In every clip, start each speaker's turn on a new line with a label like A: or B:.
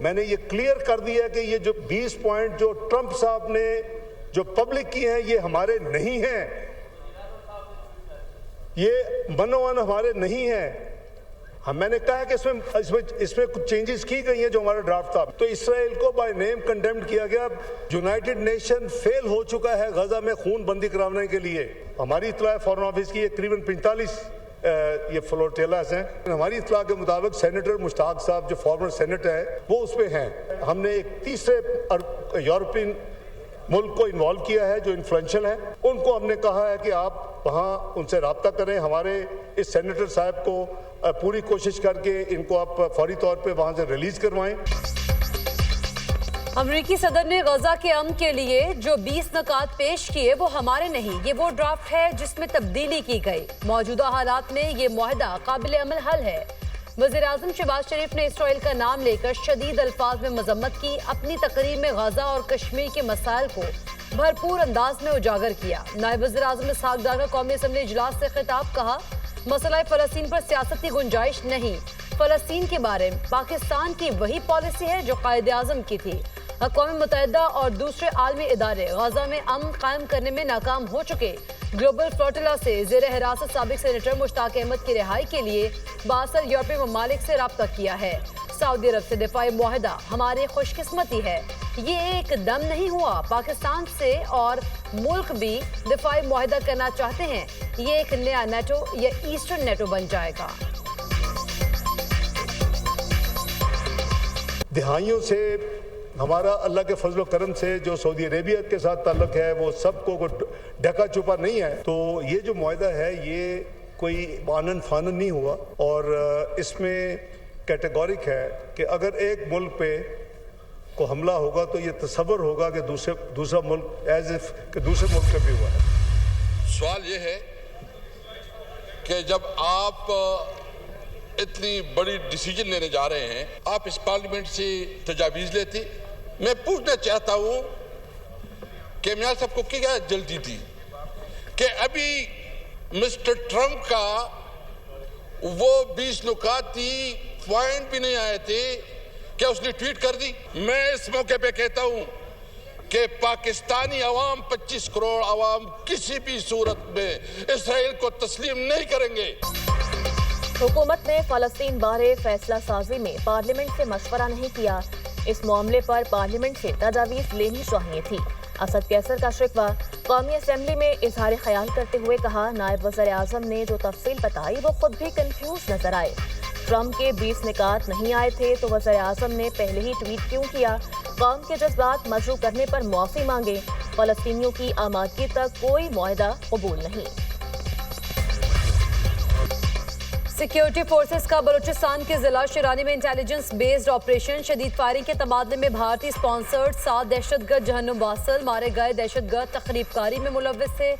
A: میں نے یہ کلیئر کر دیا کہ یہ جو 20 پوائنٹ جو ٹرمپ صاحب نے جو پبلک کی ہیں یہ ہمارے نہیں ہیں، یہ منوان ہمارے نہیں ہیں. میں نے کہا کہ اس میں کچھ چینجز کی گئی ہیں جو ہمارا ڈرافٹ تھا. تو اسرائیل کو بائی نیم کنڈیمڈ کیا گیا. یونائٹڈ نیشن فیل ہو چکا ہے غزہ میں خون بندی کرانے کے لیے. ہماری اطلاع فارن آفس کی قریباً 45 یہ فلوٹیلاز ہیں. ہماری اطلاع کے مطابق سینیٹر مشتاق صاحب جو فارمر سینیٹ ہے وہ اس پہ ہیں. ہم نے ایک تیسرے یورپین ملک کو انوالو کیا ہے جو انفلوئنشل ہے. ان کو ہم نے کہا ہے کہ آپ وہاں ان سے رابطہ کریں. ہمارے اس سینیٹر صاحب کو پوری کوشش کر کے ان کو آپ فوری طور پہ وہاں سے ریلیز کروائیں.
B: امریکی صدر نے غزہ کے امن کے لیے جو 20 نکات پیش کیے وہ ہمارے نہیں، یہ وہ ڈرافٹ ہے جس میں تبدیلی کی گئی. موجودہ حالات میں یہ معاہدہ قابل عمل حل ہے. وزیر اعظم شہباز شریف نے اسرائیل کا نام لے کر شدید الفاظ میں مذمت کی. اپنی تقریر میں غزہ اور کشمیر کے مسائل کو بھرپور انداز میں اجاگر کیا. نائب وزیر اعظم اسحاق ڈار کا قومی اسمبلی اجلاس سے خطاب. کہا مسئلہ فلسطین پر سیاستی گنجائش نہیں. فلسطین کے بارے میں پاکستان کی وہی پالیسی ہے جو قائد اعظم کی تھی. اقوام متحدہ اور دوسرے عالمی ادارے غزہ میں امن قائم کرنے میں ناکام ہو چکے. گلوبل فلوٹیلا سے زیر حراست سابق سینیٹر مشتاق احمد کی رہائی کے لیے 62 یورپی ممالک سے رابطہ کیا ہے. سعودی عرب سے دفاعی معاہدہ ہماری خوش قسمتی ہے. یہ ایک دم نہیں ہوا. پاکستان سے اور ملک بھی دفاعی معاہدہ کرنا چاہتے ہیں. یہ ایک نیا نیٹو یا ایسٹرن نیٹو بن جائے گا.
A: دہائیوں سے ہمارا اللہ کے فضل و کرم سے جو سعودی عربیہ کے ساتھ تعلق ہے وہ سب کو ڈھکا چھپا نہیں ہے. تو یہ جو معاہدہ ہے یہ کوئی آنن فانن نہیں ہوا اور اس میں کیٹیگورک ہے کہ اگر ایک ملک پہ کو حملہ ہوگا تو یہ تصور ہوگا کہ دوسرا ملک ایز اف کہ دوسرے ملک پہ بھی ہوا ہے.
C: سوال یہ ہے کہ جب آپ اتنی بڑی ڈیسیجن لینے جا رہے ہیں آپ اس پارلیمنٹ سے تجاویز لیتی. میں پوچھنا چاہتا ہوں کہ میاں صاحب کو کیا جلدی تھی کہ ابھی مسٹر ٹرمپ کا وہ 20 نکات تھی پوائنٹ بھی نہیں آئے تھے کیا اس نے ٹویٹ کر دی. میں اس موقع پہ کہتا ہوں کہ پاکستانی عوام 25 کروڑ عوام کسی بھی صورت میں اسرائیل کو تسلیم نہیں کریں گے.
D: حکومت نے فلسطین بارے فیصلہ سازی میں پارلیمنٹ سے مشورہ نہیں کیا. اس معاملے پر پارلیمنٹ سے تجاویز لینی چاہیے تھی. اسد قیصر کا شکوہ. قومی اسمبلی میں اظہار خیال کرتے ہوئے کہا نائب وزیر اعظم نے جو تفصیل بتائی وہ خود بھی کنفیوز نظر آئے. ٹرمپ کے 20 نکات نہیں آئے تھے تو وزیر اعظم نے پہلے ہی ٹویٹ کیوں کیا. قوم کے جذبات مجروح کرنے پر معافی مانگے. فلسطینیوں کی آمادگی تک کوئی معاہدہ قبول نہیں.
B: سیکیورٹی فورسز کا بلوچستان کے ضلع شیرانی میں انٹیلیجنس بیسڈ آپریشن. شدید فائرنگ کے تبادلے میں بھارتی سپانسرڈ 7 دہشت گرد جہنم واصل. مارے گئے دہشت گرد تخریب کاری میں ملوث تھے.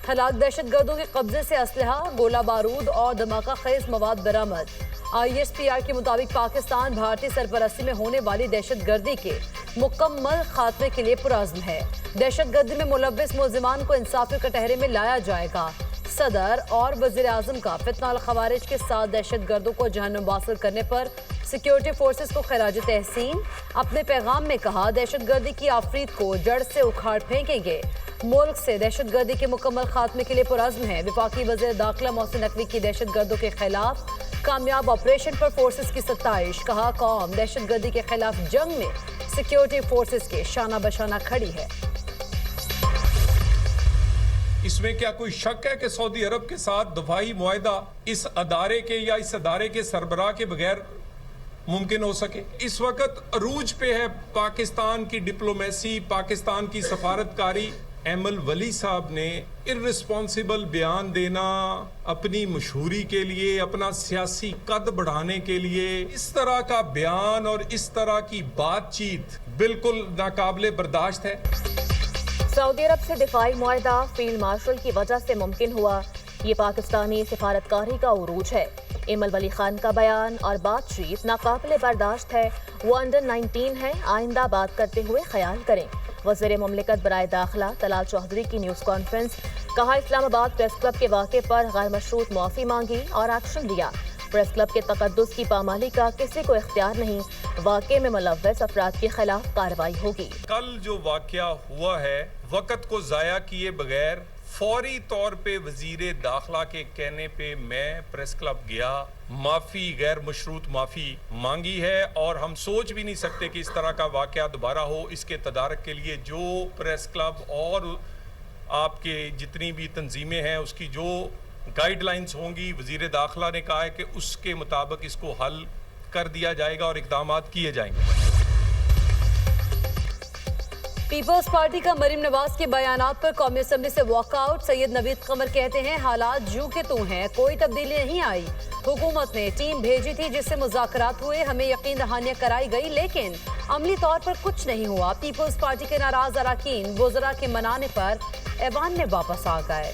B: ہلاک دہشت گردوں کے قبضے سے اسلحہ گولہ بارود اور دھماکہ خیز مواد برآمد. ISPR کے مطابق پاکستان بھارتی سرپرستی میں ہونے والی دہشت گردی کے مکمل خاتمے کے لیے پرعزم ہے. دہشت گردی میں ملوث ملزمان کو انصافی کٹہرے میں لایا جائے گا. صدر اور وزیر اعظم کا فتنہ الخوارج کے 7 دہشت گردوں کو جہنم واصل کرنے پر سیکیورٹی فورسز کو خراج تحسین. اپنے پیغام میں کہا دہشت گردی کی آفریت کو جڑ سے اکھاڑ پھینکیں گے. ملک سے دہشت گردی کے مکمل خاتمے کے لیے پرعزم ہے. وفاقی وزیر داخلہ محسن نقوی کی دہشت گردوں کے خلاف کامیاب آپریشن پر فورسز کی ستائش. کہا قوم دہشت گردی کے خلاف جنگ میں سیکیورٹی فورسز کے شانہ بشانہ کھڑی ہے.
E: اس میں کیا کوئی شک ہے کہ سعودی عرب کے ساتھ دفاعی معاہدہ اس ادارے کے یا اس ادارے کے سربراہ کے بغیر ممکن ہو سکے؟ اس وقت عروج پہ ہے پاکستان کی ڈپلومیسی، پاکستان کی سفارتکاری. ایمل ولی صاحب نے ارسپانسیبل بیان دینا اپنی مشہوری کے لیے، اپنا سیاسی قد بڑھانے کے لیے، اس طرح کا بیان اور اس طرح کی بات چیت بالکل ناقابل برداشت ہے.
D: سعودی عرب سے دفاعی معاہدہ فیلڈ مارشل کی وجہ سے ممکن ہوا. یہ پاکستانی سفارتکاری کا عروج ہے. ایمل ولی خان کا بیان اور بات چیت ناقابل برداشت ہے. وہ انڈر 19 ہے. آئندہ بات کرتے ہوئے خیال کریں. وزیر مملکت برائے داخلہ طلال چودھری کی نیوز کانفرنس. کہا اسلام آباد پریس کلب کے واقعے پر غیر مشروط معافی مانگی اور ایکشن لیا. प्रेस क्लब के तकद्दुस की पामाली का किसी को इख्तियार नहीं, वाक़े में मुलव्वस अफराद के खिलाफ कार्रवाई होगी।
E: कल जो वाक़या हुआ है, वक़्त को ज़ाया किए बगैर फौरी तौर पे वज़ीर दाखिला के कहने पे मैं प्रेस क्लब गया, माफ़ी, गैर मशरूत माफ़ी मांगी है और हम सोच भी नहीं सकते कि इस तरह का वाक़या दोबारा हो। इसके तदारक के लिए जो प्रेस क्लब और आपके जितनी भी तंजीमें हैं उसकी जो गाइडलाइंस होंगी, वज़ीर दाखिला ने कहा है कि उसके मुताबिक इसको हल कर दिया जाएगा और इक़दाम किए जाएंगे।
B: पीपल्स पार्टी का मरीम नवाज के बयानात पर कौमी असम्बली से वॉकआउट। सैयद नवीद कमर कहते हैं हालात जूं के तूं हैं, कोई तब्दीली नहीं आई। हुकूमत ने टीम भेजी थी जिससे मुज़ाकरात हुए, हमें यकीन दहानियां कराई गई लेकिन अमली तौर पर कुछ नहीं हुआ। पीपल्स पार्टी के नाराज अरकान वज़रा के मनाने पर ऐवान में वापस आ गए।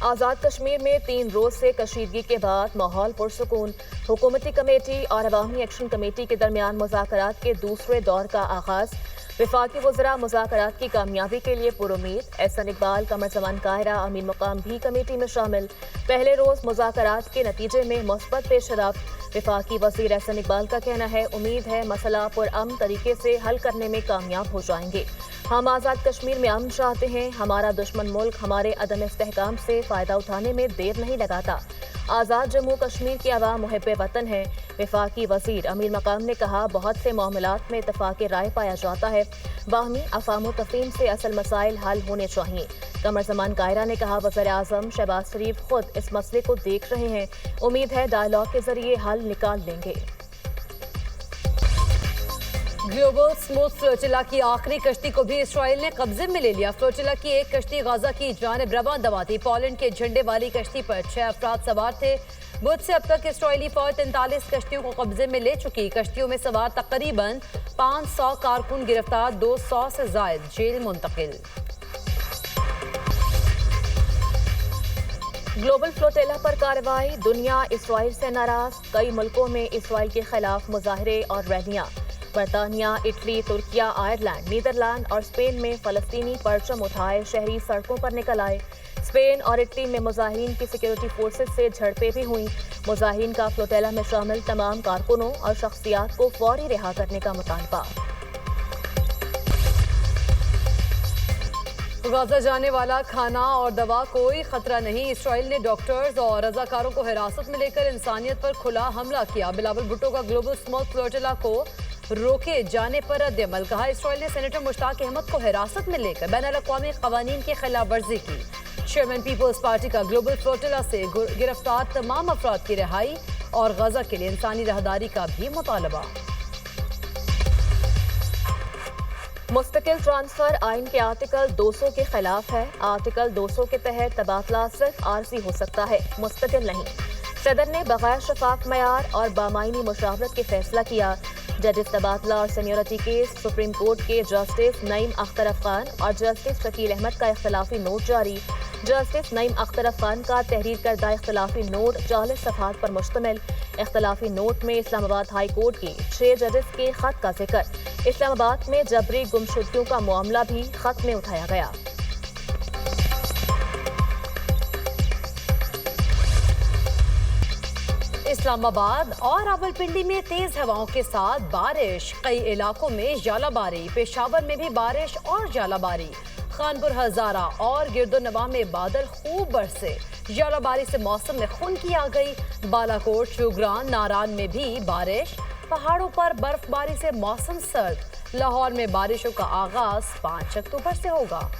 D: आज़ाद कश्मीर में 3 रोज से कशीदगी के बाद माहौल पुरसुकून। हुकूमती कमेटी और अवामी एक्शन कमेटी के दरमियान मुज़ाकरात के दूसरे दौर का आगाज। वफाकी वज़रा मुज़ाकरात की कामयाबी के लिए पुरुमीद। एहसन इकबाल, कमर ज़मान कायरा, अमीन मुकाम भी कमेटी में शामिल। पहले रोज मुज़ाकरात के नतीजे में मुस्बत पेशरफ्त। वफाकी वज़ीर एहसन इकबाल का कहना है उम्मीद है मसला पुरअमन तरीके से हल करने में कामयाब हो जाएंगे। हम आज़ाद कश्मीर में अमन चाहते हैं, हमारा दुश्मन मुल्क हमारे अदम इस्तेहकाम से फ़ायदा उठाने में देर नहीं लगाता। आज़ाद जम्मू कश्मीर की आवाम मुहिब्बे वतन है। वफाकी वज़ीर अमीर मकाम ने कहा बहुत से मामलात में इत्तफ़ाक़ राय पाया जाता है, बाहमी अफ़ाम तफ़हीम से असल मसाइल हल होने चाहिए। कमर ज़मान कायरा ने कहा वज़ीर आज़म शहबाज शरीफ खुद इस मसले को देख रहे हैं, उम्मीद है डायलॉग के जरिए हल निकाल लेंगे।
B: ग्लोबल स्मूथ फ्लोटिला की आखिरी कश्ती को भी इसराइल ने कब्जे में ले लिया। फ्लोटिला की एक कश्ती गाजा की जानिब रवाना थी। पोलैंड के झंडे वाली कश्ती पर 6 अफराद सवार थे। बुध से अब तक इसराइली फौज 43 कश्तियों को कब्जे में ले चुकी। कश्तियों में सवार तकरीबन 500 कारकुन गिरफ्तार, 200 से जायद जेल मुंतकिल।
D: ग्लोबल फ्लोटिला पर कार्रवाई, दुनिया इसराइल से नाराज। कई मुल्कों में इसराइल के खिलाफ मुजाहरे और रैलियां। बरतानिया, इटली, तुर्किया, आयरलैंड, नीदरलैंड और स्पेन में फ़लस्तीनी परचम उठाए शहरी सड़कों पर निकल आए। स्पेन और इटली में मुजाहिरीन की सिक्योरिटी फोर्सेज से झड़पें भी हुई। मुजाहिरीन का फ्लोटिला में शामिल तमाम कारकुनों और शख्सियात को फौरी रिहा करने का मुतालबा।
B: गाजा जाने वाला खाना और दवा कोई खतरा नहीं। इसराइल ने डॉक्टर्स और रजाकारों को हिरासत में लेकर इंसानियत पर खुला हमला किया। बिलावल भुट्टो का ग्लोबल स्मूथ फ्लोटिला को रोके जाने पर रद्द-ए-अमल। कहा इसराइल ने सेनेटर मुश्ताक अहमद को हिरासत में लेकर बैनुल-अक़वामी क़वानीन की खिलाफ वर्जी की। चेयरमैन पीपल्स पार्टी का ग्लोबल फ्लोटिला से गिरफ्तार तमाम अफराद की रिहाई और गजा के लिए इंसानी राहदारी का भी मुतालबा।
D: मुस्तकिल ट्रांसफर आइन के आर्टिकल 200 के खिलाफ है। आर्टिकल 200 के तहत तबादला सिर्फ आरजी हो सकता है, मुस्तकिल नहीं। सदर ने बगैर शफाफ मयार और बामायनी मुशावरत के फैसला किया। जजेस तबादला और सीनियरिटी केस सुप्रीम कोर्ट के जस्टिस नईम अख्तर अफगान और जस्टिस शकील अहमद का इख्तलाफी नोट जारी। जस्टिस नईम अख्तर अफगान का तहरीर करदा इख्तलाफी नोट 40 सफ़हात पर मुश्तमिल। इख्तलाफी नोट में इस्लामाबाद हाई कोर्ट के 6 जजेस के खत का जिक्र। इस्लामाबाद में जबरी गुमशुदगियों का मामला भी खत में उठाया गया।
B: इस्लामाबाद और रावलपिंडी में तेज हवाओं के साथ बारिश, कई इलाकों में जालाबारी। पेशावर में भी बारिश और जालाबारी। खानपुर, हजारा और गिरदोनवा में बादल खूब बरसे। जालाबारी से मौसम में खुनकी आ गई। बालाकोट, शुगरान, नारान में भी बारिश। पहाड़ों पर बर्फबारी से मौसम सर्द। लाहौर में बारिशों का आगाज 5 अक्टूबर से होगा।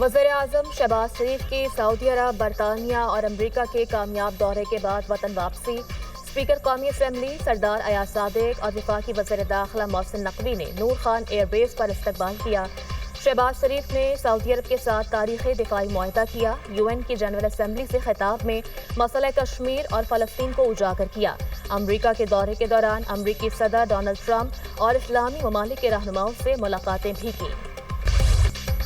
D: वज़ीर-ए-आज़म शहबाज शरीफ की सऊदी अरब, बरतानिया और अमरीका के कामयाब दौरे के बाद वतन वापसी। स्पीकर कौमी असम्बली सरदार अयाज सादिक और वफाकी वज़ीर दाखिला मोहसिन नकवी ने नूर खान एयरबेस पर इस्तकबाल किया। शहबाज शरीफ ने सऊदी अरब के साथ तारीख़ी दिफाई मुआहदा किया। UN की जनरल असम्बली से खिताब में मसला कश्मीर और फ़लस्तीन को उजागर किया। अमरीका के दौरे के दौरान अमरीकी सदर डोनाल्ड ट्रंप और इस्लामी ममालिक के रहनुमाओं से मुलाकातें भी की।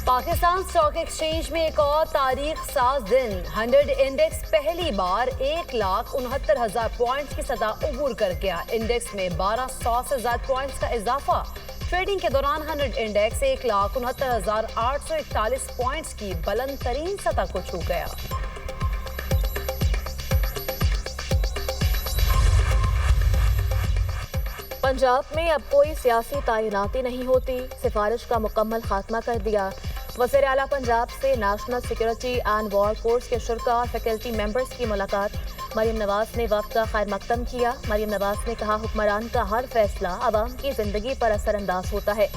B: पाकिस्तान स्टॉक एक्सचेंज में एक और तारीख साज दिन। 100 इंडेक्स पहली बार 1,69,000 पॉइंट्स की सतह उबूर कर गया। इंडेक्स में 1200 से ज्यादा पॉइंट्स का इजाफा। ट्रेडिंग के दौरान 100 इंडेक्स 1,69,841 पॉइंट्स की बुलंद तरीन सतह को छू गया।
D: पंजाब में अब कोई सियासी तैनाती नहीं होती, सिफारिश का मुकम्मल खात्मा कर दिया। वज़ीर आला पंजाब से national security and war course के शुरा और फैकल्टी मेंबर्स की मुलाकात। मरीम नवाज ने वक्त का खैर मकदम किया। मरीम नवाज ने कहा, हुक्मरान का हर फैसला अवाम की जिंदगी पर असरअंदाज होता है।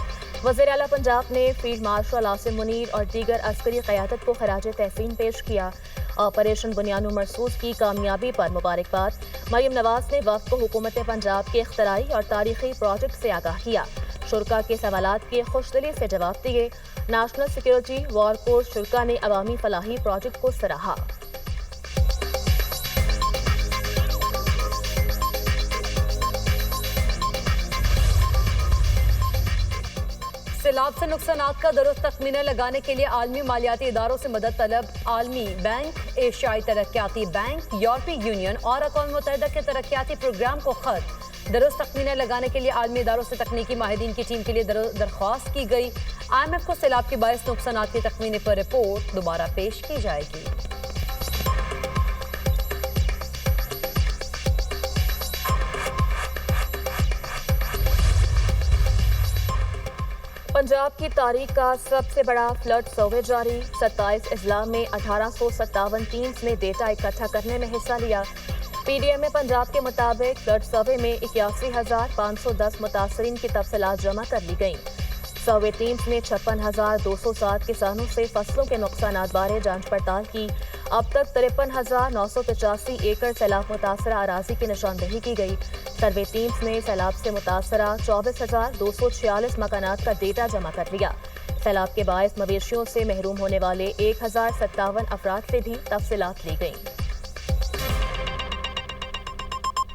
D: वज़ीर आला पंजाब ने फील्ड मार्शल आसिम मुनीर और दीगर अस्करी क़यादत को खराज तहसीन पेश किया। ऑपरेशन बुनियानु मरसूस की कामयाबी पर मुबारकबाद। मरीम नवाज ने वक्त को हुकूमत पंजाब के इख्तराई और तारीखी प्रोजेक्ट से आगाह किया। शुरा के सवालात के खुशदिली से जवाब दिए। नेशनल सिक्योरिटी वॉर कोर्स शुरा ने अवामी फलाही प्रोजेक्ट को सराहा।
B: सैलाब से नुकसानात का दुरुस्त तखमीना लगाने के लिए आलमी मालियाती इदारों से मदद तलब। आलमी बैंक, एशियाई तरक्याती बैंक, यूरोपीय यूनियन और अक़वाम मुत्तहिदा के तरक्याती प्रोग्राम को खत। दुरुस्त तखमीना लगाने के लिए आलमी इदारों से तकनीकी माहिदीन की टीम के लिए दरख्वास्त की गई। IMF को सैलाब के बायस नुकसानात के तखमीने पर रिपोर्ट दोबारा पेश की जाएगी।
D: पंजाब की तारीख का सबसे बड़ा फ्लड सर्वे जारी। 27 अजला में 1857 टीम्स ने डेटा इकट्ठा करने में हिस्सा लिया। PDM में पंजाब के मुताबिक फ्लड सर्वे में 81,510 मुतासरीन की तफसीलात जमा कर ली गईं। सर्वे टीम्स ने 56,207 किसानों से फसलों के नुकसानात बारे जांच पड़ताल की। अब तक 53,985 एकड़ सैलाब मुतासरा अराजी की निशानदही की गई। सर्वे टीम्स ने सैलाब से मुतासरा 24,246 मकानात का डेटा जमा कर लिया। सैलाब के बायस मवेशियों से महरूम होने वाले 1,057 अफराद से भी तफसीलात ली गईं।